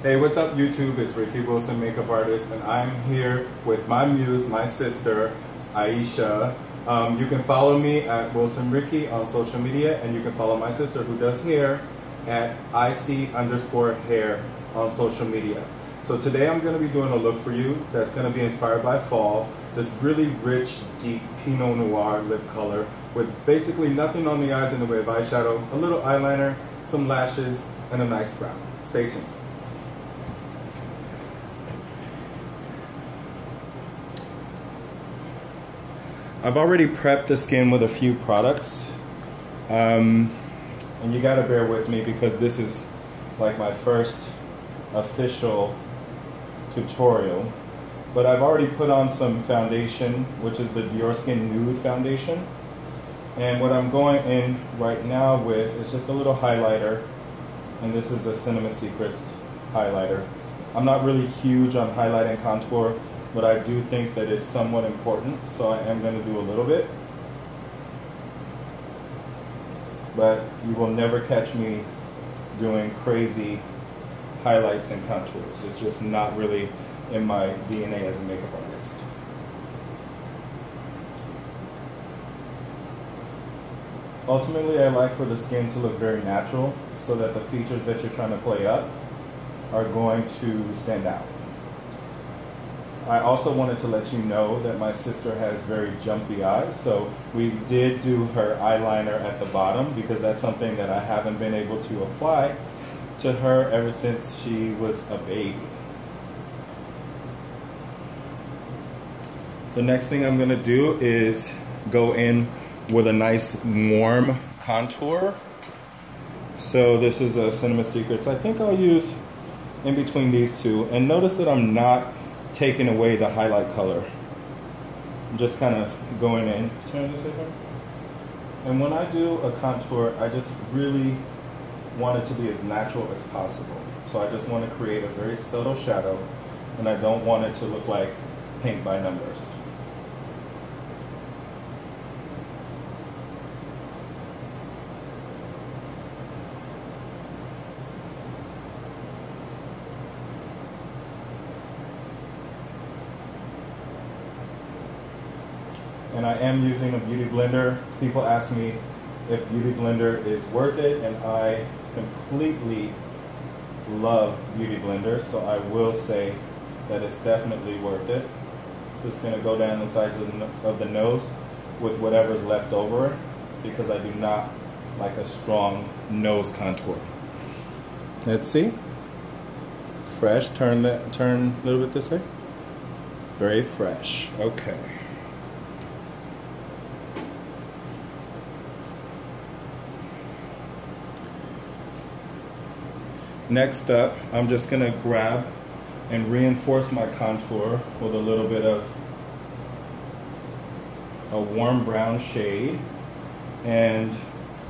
Hey, what's up YouTube? It's Ricky Wilson, makeup artist, and I'm here with my muse, my sister, Aisha. You can follow me at Wilson Ricky on social media, and you can follow my sister who does hair at IC_hair on social media. So today I'm going to be doing a look for you that's going to be inspired by fall. This really rich, deep Pinot Noir lip color with basically nothing on the eyes in the way of eyeshadow, a little eyeliner, some lashes, and a nice brow. Stay tuned. I've already prepped the skin with a few products, and you gotta bear with me because this is like my first official tutorial. But I've already put on some foundation, which is the Dior Skin Nude foundation. And what I'm going in right now with is just a little highlighter, and this is a Cinema Secrets highlighter. I'm not really huge on highlight and contour, but I do think that it's somewhat important, so I am going to do a little bit. But you will never catch me doing crazy highlights and contours. It's just not really in my DNA as a makeup artist. Ultimately, I like for the skin to look very natural so that the features that you're trying to play up are going to stand out. I also wanted to let you know that my sister has very jumpy eyes, so we did do her eyeliner at the bottom because that's something that I haven't been able to apply to her ever since she was a baby. The next thing I'm going to do is go in with a nice warm contour. So this is a Cinema Secrets. I think I'll use in between these two, and notice that I'm not taking away the highlight color. I'm just kind of going in. Turn this over. And when I do a contour, I just really want it to be as natural as possible. So I just want to create a very subtle shadow, and I don't want it to look like paint by numbers. And I am using a beauty blender. People ask me if beauty blender is worth it, and I completely love beauty blenders, so I will say that it's definitely worth it. Just gonna go down the sides of the nose with whatever's left over because I do not like a strong nose contour. Let's see. Fresh. Turn a little bit this way. Very fresh. Okay. Next up, I'm just going to grab and reinforce my contour with a little bit of a warm brown shade and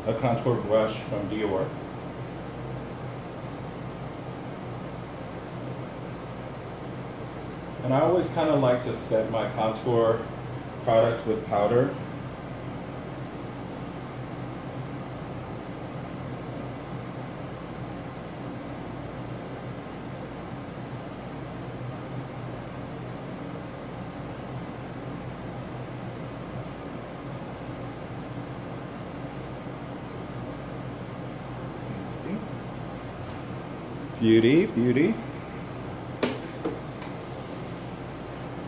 a contour brush from Dior. And I always kind of like to set my contour product with powder. Beauty, beauty.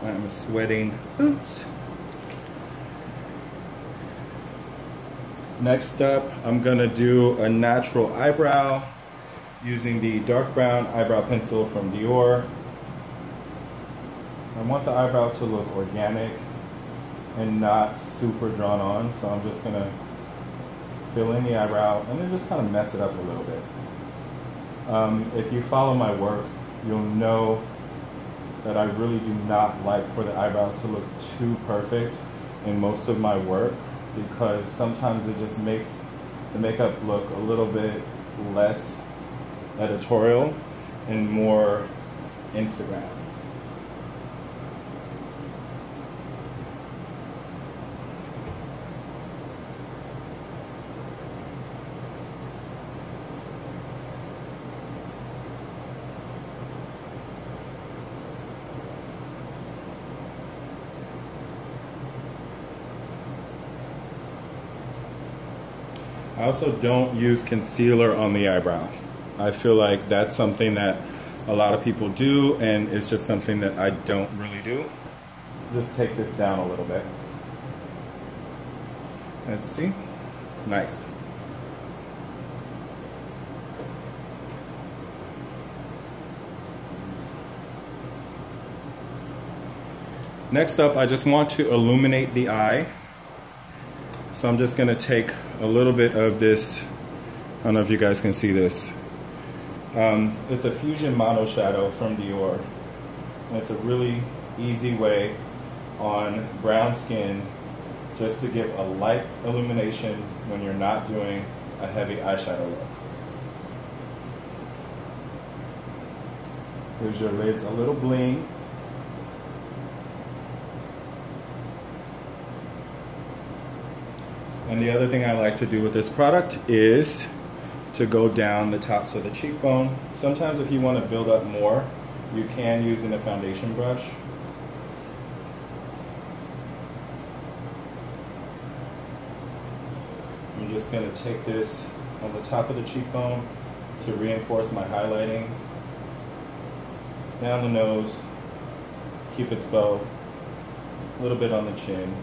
I'm sweating. Oops. Next up, I'm gonna do a natural eyebrow using the dark brown eyebrow pencil from Dior. I want the eyebrow to look organic and not super drawn on, so I'm just gonna fill in the eyebrow and then just kind of mess it up a little bit. If you follow my work, you'll know that I really do not like for the eyebrows to look too perfect in most of my work because sometimes it just makes the makeup look a little bit less editorial and more Instagram. I also don't use concealer on the eyebrow. I feel like that's something that a lot of people do, and it's just something that I don't really do. Just take this down a little bit. Let's see. Nice. Next up, I just want to illuminate the eye. So I'm just gonna take a little bit of this, I don't know if you guys can see this. It's a Fusion Mono Shadow from Dior. And it's a really easy way on brown skin just to give a light illumination when you're not doing a heavy eyeshadow look. Here's your lids, a little bling. And the other thing I like to do with this product is to go down the tops of the cheekbone. Sometimes if you want to build up more, you can use a foundation brush. I'm just going to take this on the top of the cheekbone to reinforce my highlighting. Down the nose, Cupid's bow, a little bit on the chin.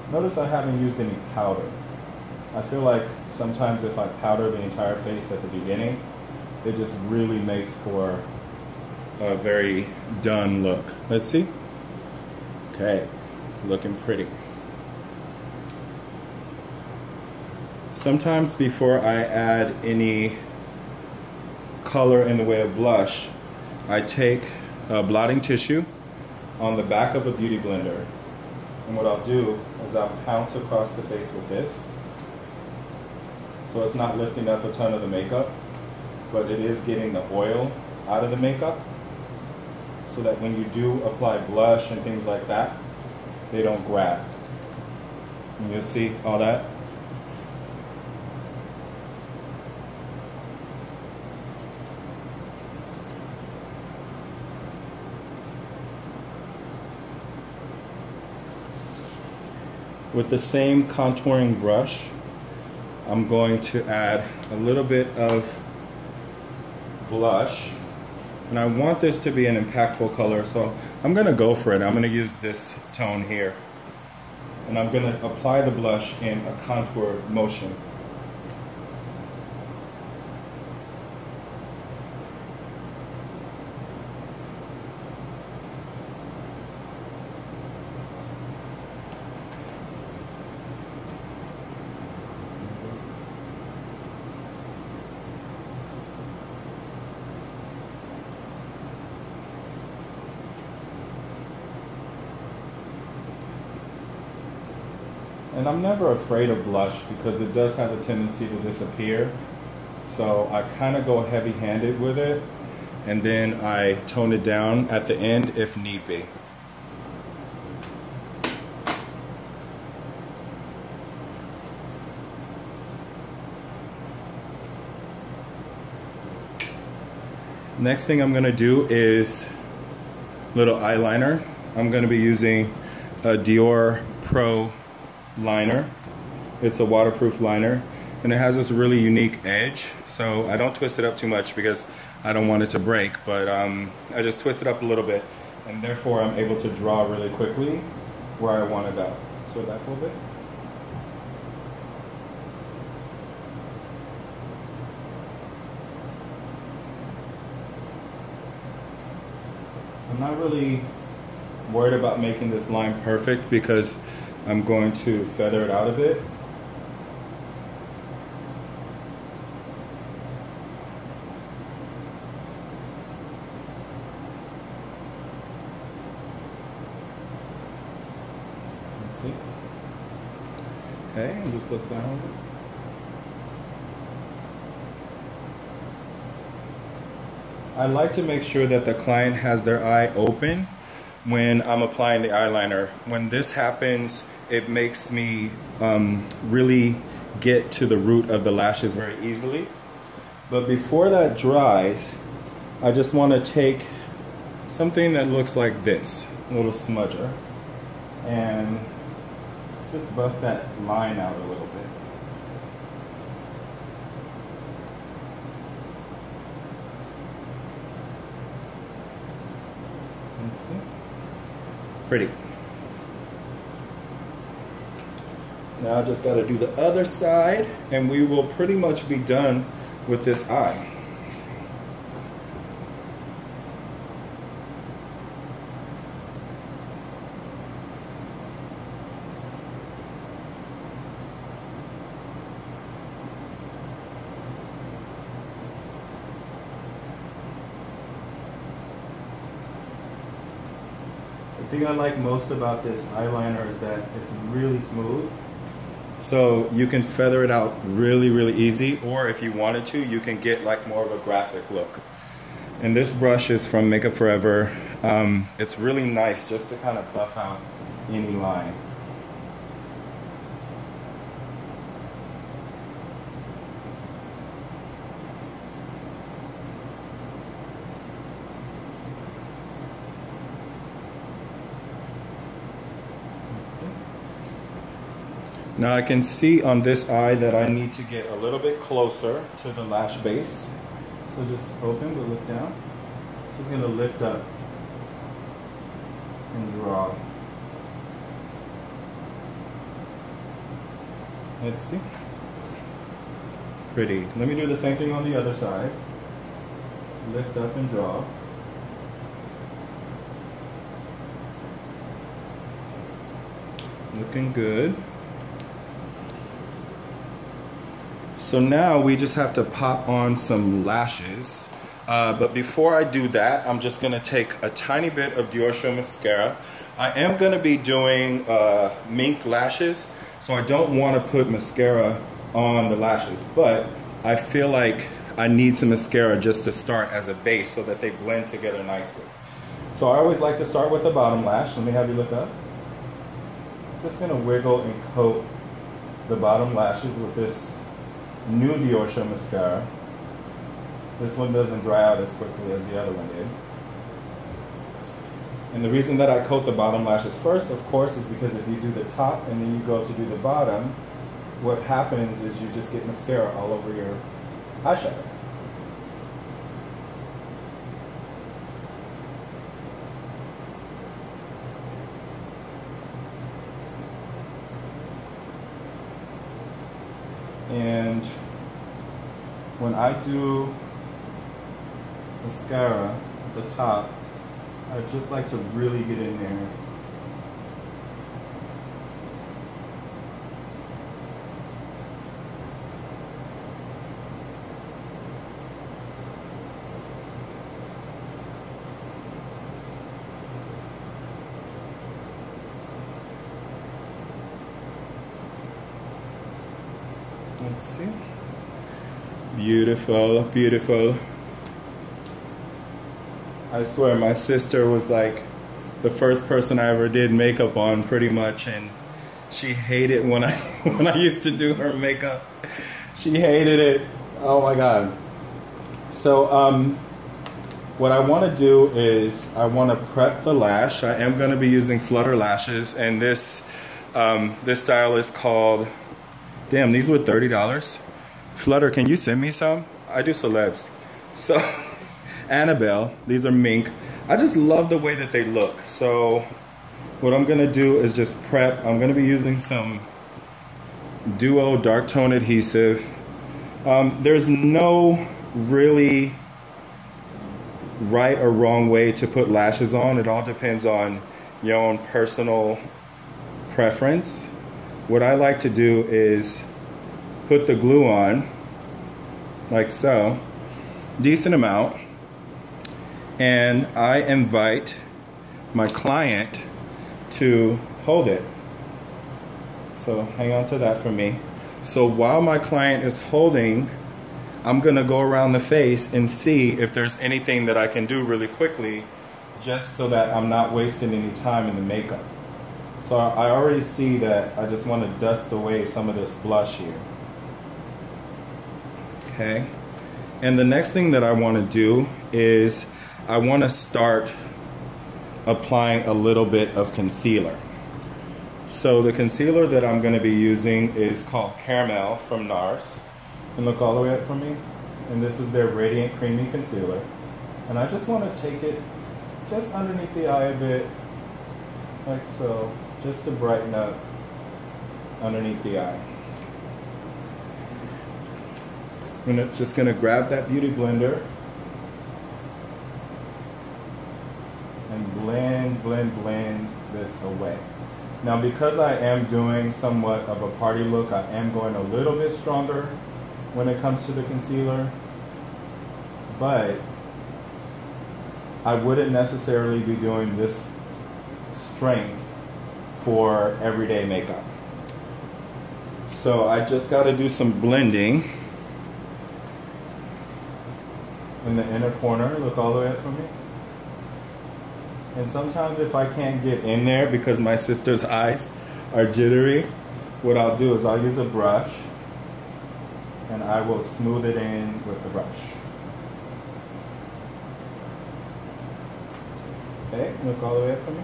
Notice I haven't used any powder. I feel like sometimes if I powder the entire face at the beginning, it just really makes for a very done look. Let's see. Okay, looking pretty. Sometimes before I add any color in the way of blush, I take a blotting tissue on the back of a beauty blender. And what I'll do is I'll pounce across the face with this. So it's not lifting up a ton of the makeup, but it is getting the oil out of the makeup so that when you do apply blush and things like that, they don't grab. And you'll see all that. With the same contouring brush, I'm going to add a little bit of blush. And I want this to be an impactful color, so I'm going to go for it. I'm going to use this tone here. And I'm going to apply the blush in a contour motion. And I'm never afraid of blush because it does have a tendency to disappear. So I kind of go heavy-handed with it, and then I tone it down at the end if need be. Next thing I'm going to do is little eyeliner. I'm going to be using a Dior Pro liner. It's a waterproof liner, and it has this really unique edge, so I don't twist it up too much because I don't want it to break, but I just twist it up a little bit, and therefore I'm able to draw really quickly where I want to go. So back a little bit. I'm not really worried about making this line perfect because I'm going to feather it out a bit. Let's see. Okay, and just look down. I like to make sure that the client has their eye open when I'm applying the eyeliner. When this happens, it makes me really get to the root of the lashes very easily. But before that dries, I just want to take something that looks like this, a little smudger. and just buff that line out a little bit. Pretty. Now I just got to do the other side and we will pretty much be done with this eye. The thing I like most about this eyeliner is that it's really smooth. So you can feather it out really, really easy, or if you wanted to, you can get like more of a graphic look. And this brush is from Makeup Forever. It's really nice just to kind of buff out any line. Now I can see on this eye that I need to get a little bit closer to the lash base. So just open, but look down. Just gonna lift up and draw. Let's see. Pretty. Let me do the same thing on the other side. Lift up and draw. Looking good. So now we just have to pop on some lashes. But before I do that, I'm just gonna take a tiny bit of Dior Show Mascara. I am gonna be doing mink lashes, so I don't wanna put mascara on the lashes, but I feel like I need some mascara just to start as a base so that they blend together nicely. So I always like to start with the bottom lash. Let me have you look up. Just gonna wiggle and coat the bottom lashes with this new Dior Show Mascara. This one doesn't dry out as quickly as the other one did. And the reason that I coat the bottom lashes first, of course, is because if you do the top and then you go to do the bottom, what happens is you just get mascara all over your eyeshadow. And when I do mascara at the top, I just like to really get in there. Let's see. Beautiful, beautiful. I swear my sister was like the first person I ever did makeup on pretty much, and she hated when I used to do her makeup. She hated it. Oh my god. So what I want to do is I want to prep the lash. I am going to be using Flutter lashes, and this style is called, damn, these were $30. Flutter, can you send me some? I do celebs. So, Annabelle, these are mink. I just love the way that they look. So, what I'm gonna do is just prep. I'm gonna be using some Duo Dark Tone Adhesive. There's no really right or wrong way to put lashes on. It all depends on your own personal preference. What I like to do is put the glue on, like so, decent amount, and I invite my client to hold it. So hang on to that for me. So while my client is holding, I'm gonna go around the face and see if there's anything that I can do really quickly, just so that I'm not wasting any time in the makeup. So I already see that I just want to dust away some of this blush here. Okay. And the next thing that I want to do is I want to start applying a little bit of concealer. So the concealer that I'm going to be using is called Caramel from Noir. And look all the way up from me. And this is their Radiant Creamy Concealer. And I just want to take it just underneath the eye a bit, like so, just to brighten up underneath the eye. I'm just going to grab that beauty blender and blend this away. Now, because I am doing somewhat of a party look, I am going a little bit stronger when it comes to the concealer, but I wouldn't necessarily be doing this strength for everyday makeup. So I just got to do some blending in the inner corner. Look all the way up from me. And sometimes if I can't get in there because my sister's eyes are jittery, what I'll do is I'll use a brush and I will smooth it in with the brush. Okay, look all the way up for me.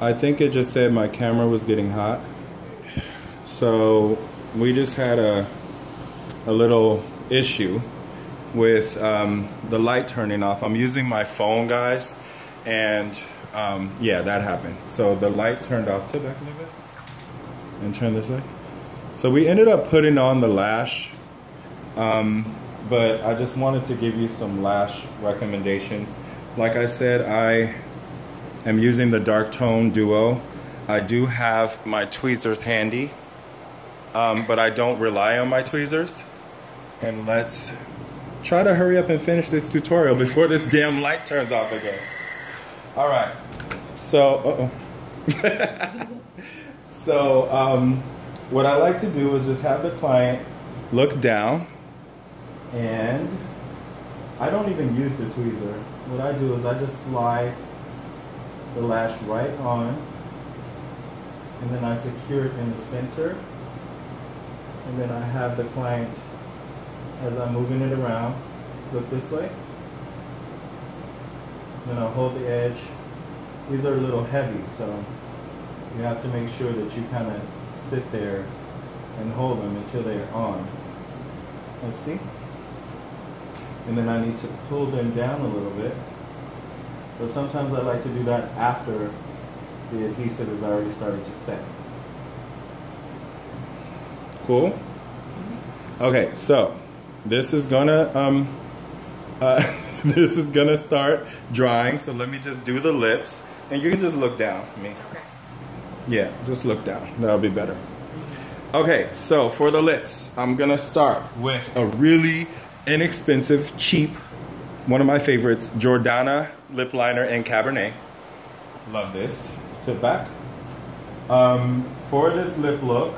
I think it just said my camera was getting hot. So we just had a little issue with the light turning off. I'm using my phone, guys, and yeah, that happened. So the light turned off. Tip back a little bit and turn this way. So we ended up putting on the lash, but I just wanted to give you some lash recommendations. Like I said, I am using the Dark Tone Duo. I do have my tweezers handy, but I don't rely on my tweezers. And let's try to hurry up and finish this tutorial before this damn light turns off again. All right, so, what I like to do is just have the client look down, and I don't even use the tweezer. What I do is I just slide the lash right on, and then I secure it in the center, and then I have the client, as I'm moving it around, look this way. Then I'll hold the edge. These are a little heavy, so you have to make sure that you kind of sit there and hold them until they're on. Let's see. And then I need to pull them down a little bit. But sometimes I like to do that after the adhesive has already started to set. Cool? Okay, so this is gonna this is gonna start drying. So let me just do the lips, and you can just look down. Okay. Yeah, just look down. That'll be better. Okay, so for the lips, I'm gonna start with a really inexpensive, cheap, one of my favorites, Jordana lip liner in Cabernet. Love this. Tip back. For this lip look,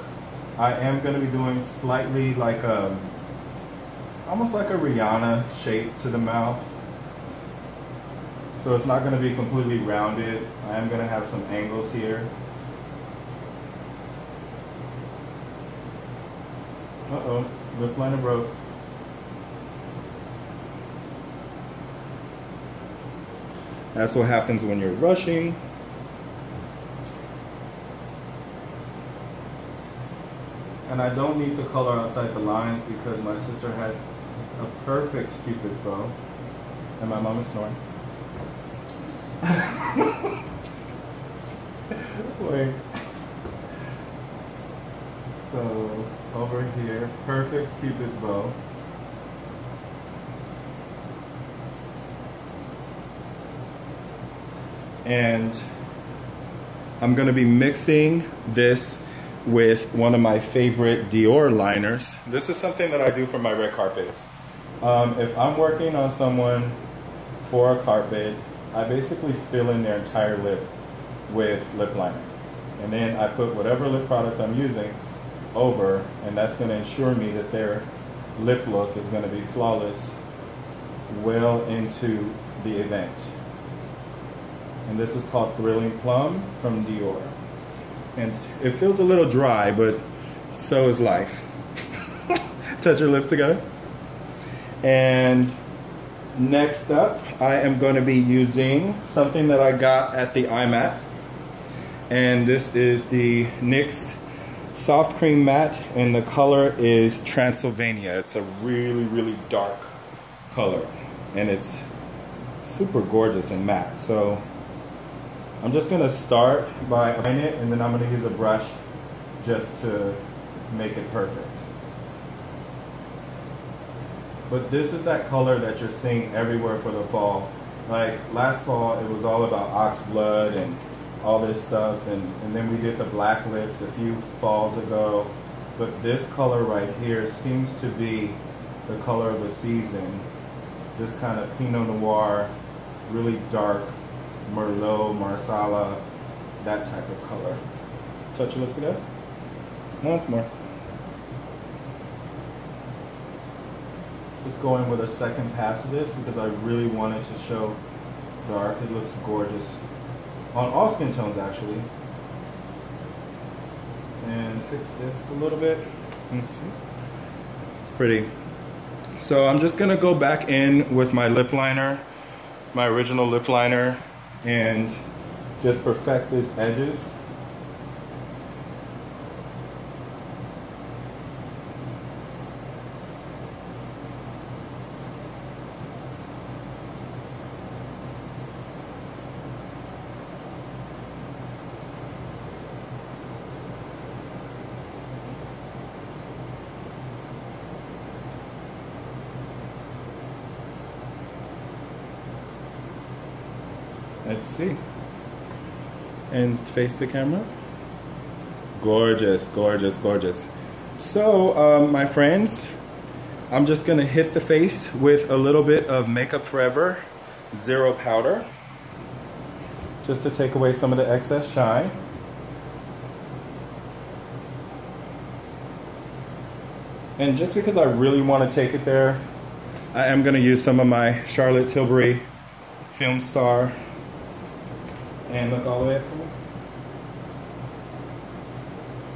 I am going to be doing slightly like a, almost like a Rihanna shape to the mouth. So it's not going to be completely rounded. I am going to have some angles here. Uh-oh, lip liner broke. That's what happens when you're rushing. And I don't need to color outside the lines because my sister has a perfect Cupid's bow. And my mom is snoring. Wait. So, over here, perfect Cupid's bow. And I'm going to be mixing this with one of my favorite Dior liners. This is something that I do for my red carpets. If I'm working on someone for a carpet, I basically fill in their entire lip with lip liner. And then I put whatever lip product I'm using over, and that's going to ensure me that their lip look is going to be flawless well into the event. And this is called Thrilling Plum from Dior. And it feels a little dry, but so is life. Touch your lips together. And next up, I am going to be using something that I got at the IMAT. And this is the NYX Soft Cream Matte, and the color is Transylvania. It's a really, really dark color, and it's super gorgeous and matte. So I'm just gonna start by applying it, and then I'm gonna use a brush just to make it perfect. But this is that color that you're seeing everywhere for the fall. Like last fall, it was all about ox blood and all this stuff, and then we did the black lips a few falls ago. But this color right here seems to be the color of the season. This kind of Pinot Noir, really dark, Merlot, Marsala, that type of color. Touch your lips together. Once more. Just going with a second pass of this because I really wanted to show dark. It looks gorgeous on all skin tones actually. And fix this a little bit. Let's see. Pretty. So I'm just gonna go back in with my lip liner, my original lip liner, and just perfect these edges. Let's see. And face the camera. Gorgeous, gorgeous, gorgeous. So, my friends, I'm just gonna hit the face with a little bit of Makeup Forever Zero Powder, just to take away some of the excess shine. And just because I really want to take it there, I am gonna use some of my Charlotte Tilbury Film Star. And look all the way up for me.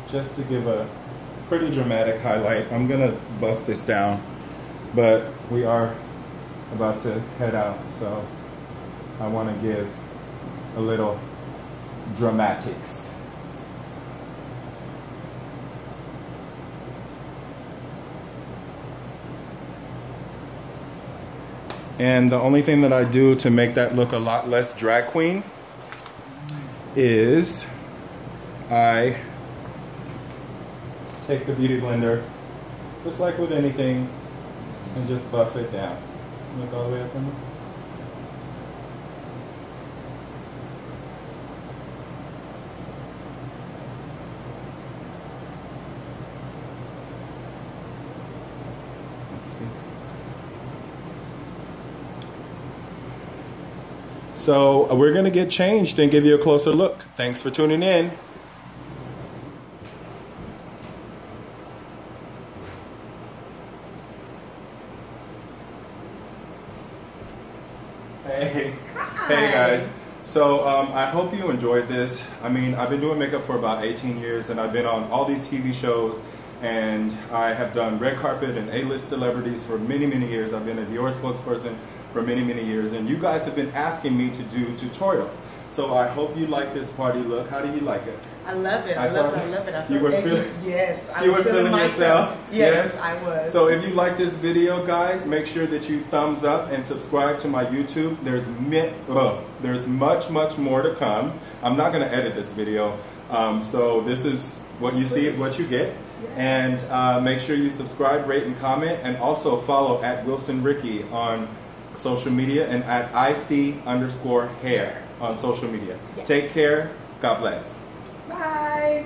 Just to give a pretty dramatic highlight. I'm gonna buff this down, but we are about to head out, so I wanna give a little dramatics. And the only thing that I do to make that look a lot less drag queen is I take the beauty blender, just like with anything, and just buff it down. Look all the way up from me. Let's see. So we're gonna get changed and give you a closer look. Thanks for tuning in. Hey, hey guys. So I hope you enjoyed this. I mean, I've been doing makeup for about 18 years, and I've been on all these TV shows, and I have done red carpet and A-list celebrities for many, many years. I've been a Dior spokesperson for many, many years, and you guys have been asking me to do tutorials. So I hope you like this party look. How do you like it? I love it. I love it. I love it. I you were feeling, yes, you were feeling yourself. Yes, I was. So if you like this video, guys, make sure that you thumbs up and subscribe to my YouTube. There's much, much more to come. I'm not going to edit this video. So this is what you see is what you get. Yeah. And make sure you subscribe, rate, and comment, and also follow at Wilson Ricky on social media and at IC_hair on social media. Yeah. Take care. God bless. Bye.